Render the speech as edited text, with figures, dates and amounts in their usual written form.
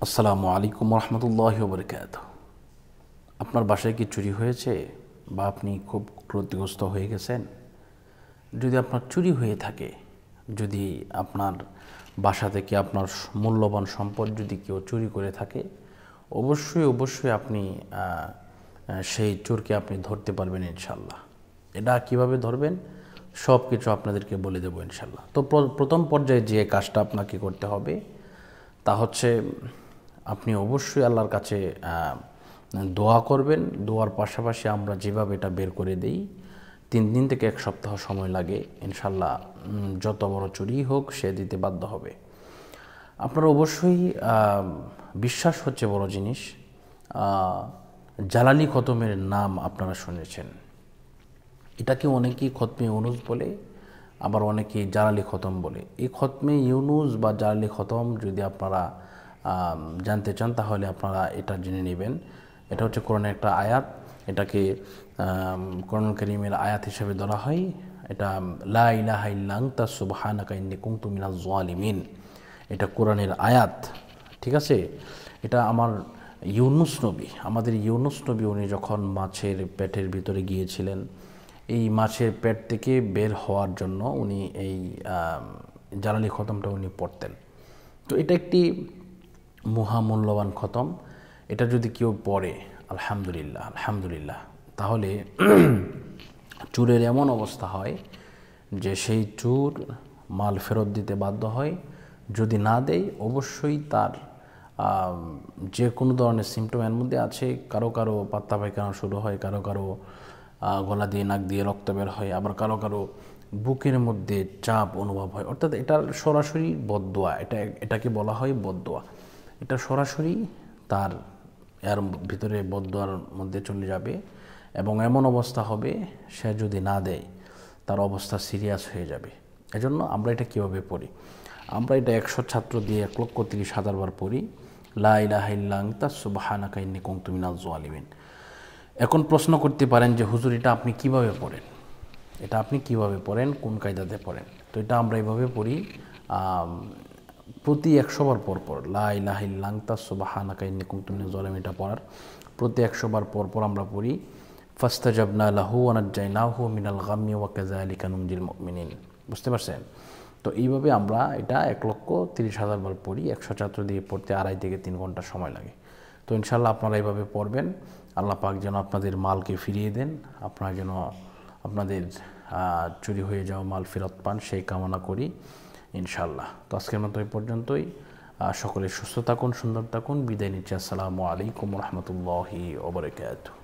আসসালামু আলাইকুম রহমতুল্লাহি ওয়া বারাকাতুহু। আপনার বাসায় কি চুরি হয়েছে বা আপনি খুব ক্ষতিগ্রস্ত হয়ে গেছেন? যদি আপনার চুরি হয়ে থাকে, যদি আপনার বাসা থেকে আপনার মূল্যবান সম্পদ যদি কেউ চুরি করে থাকে, অবশ্যই আপনি সেই চোরকে আপনি ধরতে পারবেন ইনশাল্লাহ। এটা কিভাবে ধরবেন সব কিছু আপনাদেরকে বলে দেবো ইনশাল্লাহ। তো প্রথম পর্যায়ে যে কাজটা আপনাকে করতে হবে তা হচ্ছে আপনি অবশ্যই আল্লাহর কাছে দোয়া করবেন। দোয়ার পাশাপাশি আমরা যেভাবে এটা বের করে দেই 3 দিন থেকে 1 সপ্তাহ সময় লাগে ইনশাল্লাহ। যত বড় চুরি হোক সে দিতে বাধ্য হবে। আপনার অবশ্যই বিশ্বাস হচ্ছে বড় জিনিস। জালালি খতমের নাম আপনারা শুনেছেন। এটাকে অনেকেই খতমে ইউনুস বলে, আবার অনেকেই জালালি খতম বলে। এই খতমে ইউনুস বা জালালি খতম যদি আপনারা জানতে চান তাহলে আপনারা এটা জেনে নেবেন। এটা হচ্ছে কোরআনের একটা আয়াত। এটাকে কোরআনুল কারীমের আয়াত হিসেবে ধরা হয়। এটা লা ইলাহা ইল্লা আনতা সুবহানাকা ইন্নী কুনতু মিনাজ জালিমিন। এটা কোরআনের আয়াত, ঠিক আছে। এটা আমাদের ইউনুস নবী উনি যখন মাছের পেটের ভিতরে গিয়েছিলেন, এই মাছের পেট থেকে বের হওয়ার জন্য উনি এই জালালি খতমটা উনি পড়তেন। তো এটা একটি মহামূল্যবান খতম। এটা যদি কেউ পড়ে আলহামদুলিল্লাহ, তাহলে চোরের এমন অবস্থা হয় যে সেই চোর মাল ফেরত দিতে বাধ্য হয়। যদি না দেয় অবশ্যই তার যে কোনো ধরনের সিমটম এর মধ্যে আছে। কারো পাতলা পায়খানা শুরু হয়, কারো গলা দিয়ে নাক দিয়ে রক্ত বের হয়, আবার কারো বুকের মধ্যে চাপ অনুভব হয়। অর্থাৎ এটার সরাসরি বদদোয়া, এটাকে বলা হয় বদদোয়া। এটা সরাসরি তার এর ভিতরে বদদোয়ার মধ্যে চলে যাবে এবং এমন অবস্থা হবে সে যদি না দেয় তার অবস্থা সিরিয়াস হয়ে যাবে। এজন্য আমরা এটা কীভাবে পড়ি? আমরা এটা 100 ছাত্র দিয়ে 1,30,000 বার পড়ি, লা ইলাহা ইল্লা আনতা সুবহানাকা ইন্নী কুনতু মিনাজ জালিমিন। এখন প্রশ্ন করতে পারেন যে হুজুর এটা আপনি কিভাবে পড়েন? কোন কায়দাতে পড়েন? তো এটা আমরা এইভাবে পড়ি, প্রতি 100 বার পর লা ইলাহা ইল্লা আনতা সুবহানাকা ইন্নী কুনতু মিনাজ জালিমিন এটা পড়ার প্রতি 100 বার পর আমরা পড়ি ফাস্তাজাবনা লাহু ওয়া নাজ্জায়নাহু মিনাল গাম্মি ওয়া কাযালিকা নুনজিল মুমিনিন। বুঝতে পারছেন? তো এইভাবে আমরা এটা 1,30,000 বার পড়ি। 100 ছাত্র দিয়ে পড়তে 2.5 থেকে 3 ঘন্টা সময় লাগে। তো ইনশাল্লাহ আপনারা এইভাবে পড়বেন। আল্লাহ পাক যেন আপনাদের মালকে ফিরিয়ে দেন, আপনারা যেন আপনাদের চুরি হয়ে যাওয়া মাল ফেরত পান সেই কামনা করি ইনশাল্লাহ। তো আজকের মতো এই পর্যন্তই। সকলে সুস্থ থাকুন, সুন্দর থাকুন। বিদায় নিচ্ছি। আসসালামু আলাইকুম রহমতুল্লাহি ওয়া বারাকাতুহু।